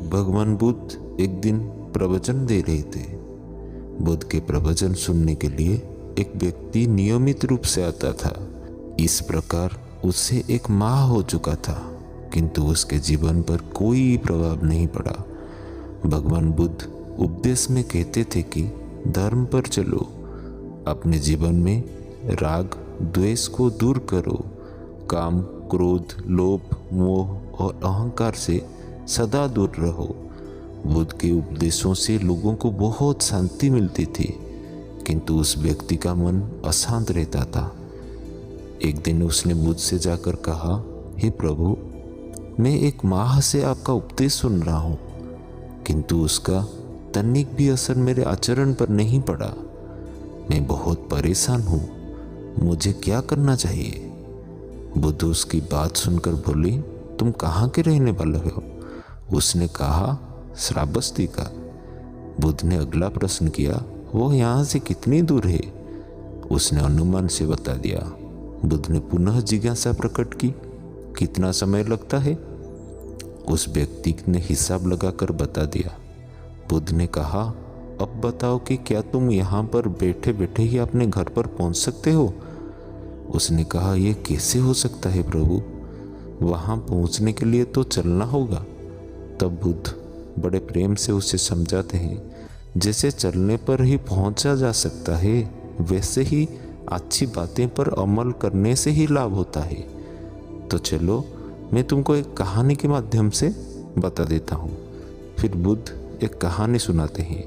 भगवान बुद्ध एक दिन प्रवचन दे रहे थे। बुद्ध के प्रवचन सुनने के लिए एक व्यक्ति नियमित रूप से आता था। इस प्रकार उसे एक माह हो चुका था, किंतु उसके जीवन पर कोई प्रभाव नहीं पड़ा। भगवान बुद्ध उपदेश में कहते थे कि धर्म पर चलो, अपने जीवन में राग द्वेष को दूर करो, काम क्रोध लोभ मोह और अहंकार से सदा दूर रहो। बुद्ध के उपदेशों से लोगों को बहुत शांति मिलती थी, किंतु उस व्यक्ति का मन अशांत रहता था। एक दिन उसने बुद्ध से जाकर कहा, हे प्रभु, मैं एक माह से आपका उपदेश सुन रहा हूँ, किंतु उसका तनिक भी असर मेरे आचरण पर नहीं पड़ा। मैं बहुत परेशान हूँ, मुझे क्या करना चाहिए? बुद्ध उसकी बात सुनकर बोले, तुम कहाँ के रहने वाले हो? उसने कहा, श्रावस्ती का। बुद्ध ने अगला प्रश्न किया, वो यहाँ से कितनी दूर है? उसने अनुमान से बता दिया। बुद्ध ने पुनः जिज्ञासा प्रकट की, कितना समय लगता है? उस व्यक्ति ने हिसाब लगाकर बता दिया। बुद्ध ने कहा, अब बताओ कि क्या तुम यहाँ पर बैठे बैठे ही अपने घर पर पहुँच सकते हो? उसने कहा, यह कैसे हो सकता है प्रभु, वहाँ पहुँचने के लिए तो चलना होगा। तब बुद्ध बड़े प्रेम से उसे समझाते हैं, जैसे चलने पर ही पहुँचा जा सकता है, वैसे ही अच्छी बातें पर अमल करने से ही लाभ होता है। तो चलो, मैं तुमको एक कहानी के माध्यम से बता देता हूँ। फिर बुद्ध एक कहानी सुनाते हैं।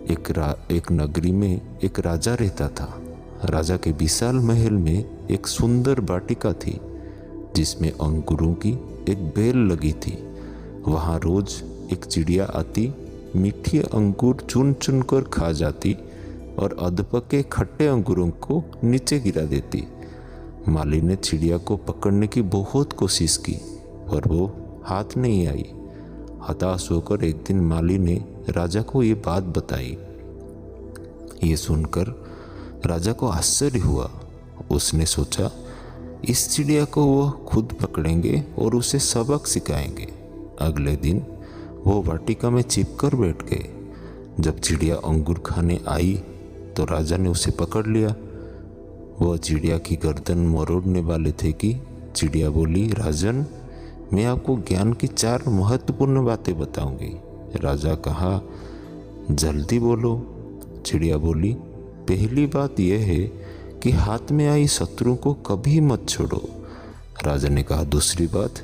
एक नगरी में एक राजा रहता था। राजा के विशाल महल में एक सुंदर वाटिका थी, जिसमें अंगूरों की एक बेल लगी थी। वहाँ रोज एक चिड़िया आती, मीठे अंगूर चुन चुन कर खा जाती और अधपके खट्टे अंगूरों को नीचे गिरा देती। माली ने चिड़िया को पकड़ने की बहुत कोशिश की, पर वो हाथ नहीं आई। हताश होकर एक दिन माली ने राजा को ये बात बताई। ये सुनकर राजा को आश्चर्य हुआ। उसने सोचा, इस चिड़िया को वो खुद पकड़ेंगे और उसे सबक सिखाएंगे। अगले दिन वो वाटिका में छिपकर बैठ गए। जब चिड़िया अंगूर खाने आई तो राजा ने उसे पकड़ लिया। वह चिड़िया की गर्दन मरोड़ने वाले थे कि चिड़िया बोली, राजन, मैं आपको ज्ञान की 4 महत्वपूर्ण बातें बताऊंगी। राजा कहा, जल्दी बोलो। चिड़िया बोली, पहली बात यह है कि हाथ में आई शत्रु को कभी मत छोड़ो। राजा ने कहा, दूसरी बात?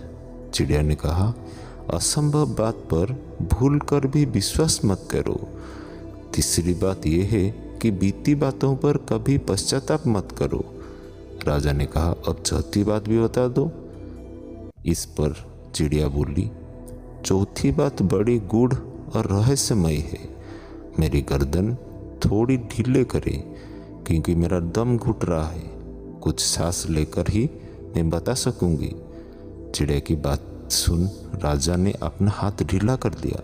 चिड़िया ने कहा, असंभव बात पर भूल कर भी विश्वास मत करो। तीसरी बात यह है कि बीती बातों पर कभी पश्चाताप मत करो। राजा ने कहा, अब चौथी बात भी बता दो। इस पर चिड़िया बोली, चौथी बात बड़ी गूढ़ और रहस्यमय है। मेरी गर्दन थोड़ी ढीले करें, क्योंकि मेरा दम घुट रहा है। कुछ सांस लेकर ही मैं बता सकूंगी। चिड़िया की बात सुन राजा ने अपना हाथ ढीला कर दिया।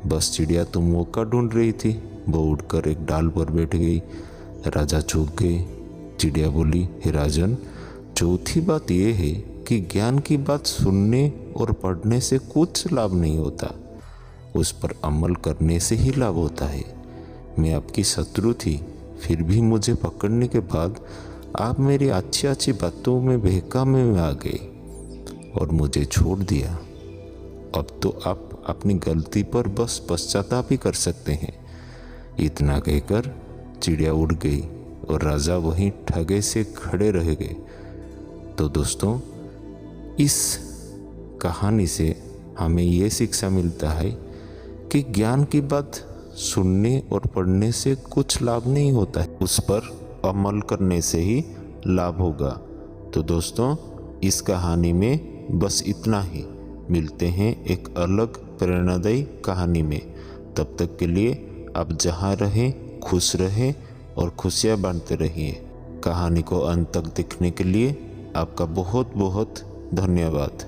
बस चिड़िया तो मौका ढूंढ रही थी। वो उड़कर एक डाल पर बैठ गई। राजा चौंक गए। चिड़िया बोली, हे राजन, चौथी बात यह है कि ज्ञान की बात सुनने और पढ़ने से कुछ लाभ नहीं होता, उस पर अमल करने से ही लाभ होता है। मैं आपकी शत्रु थी, फिर भी मुझे पकड़ने के बाद आप मेरी अच्छी अच्छी बातों में बहकावे में आ गए और मुझे छोड़ दिया। अब तो आप अपनी गलती पर बस पश्चाताप ही कर सकते हैं। इतना कहकर चिड़िया उड़ गई और राजा वहीं ठगे से खड़े रह गए। तो दोस्तों, इस कहानी से हमें ये शिक्षा मिलता है कि ज्ञान की बात सुनने और पढ़ने से कुछ लाभ नहीं होता है, उस पर अमल करने से ही लाभ होगा। तो दोस्तों, इस कहानी में बस इतना ही। मिलते हैं एक अलग प्रेरणादायी कहानी में। तब तक के लिए आप जहाँ रहें खुश रहें और खुशियाँ बांटते रहिए। कहानी को अंत तक देखने के लिए आपका बहुत बहुत धन्यवाद।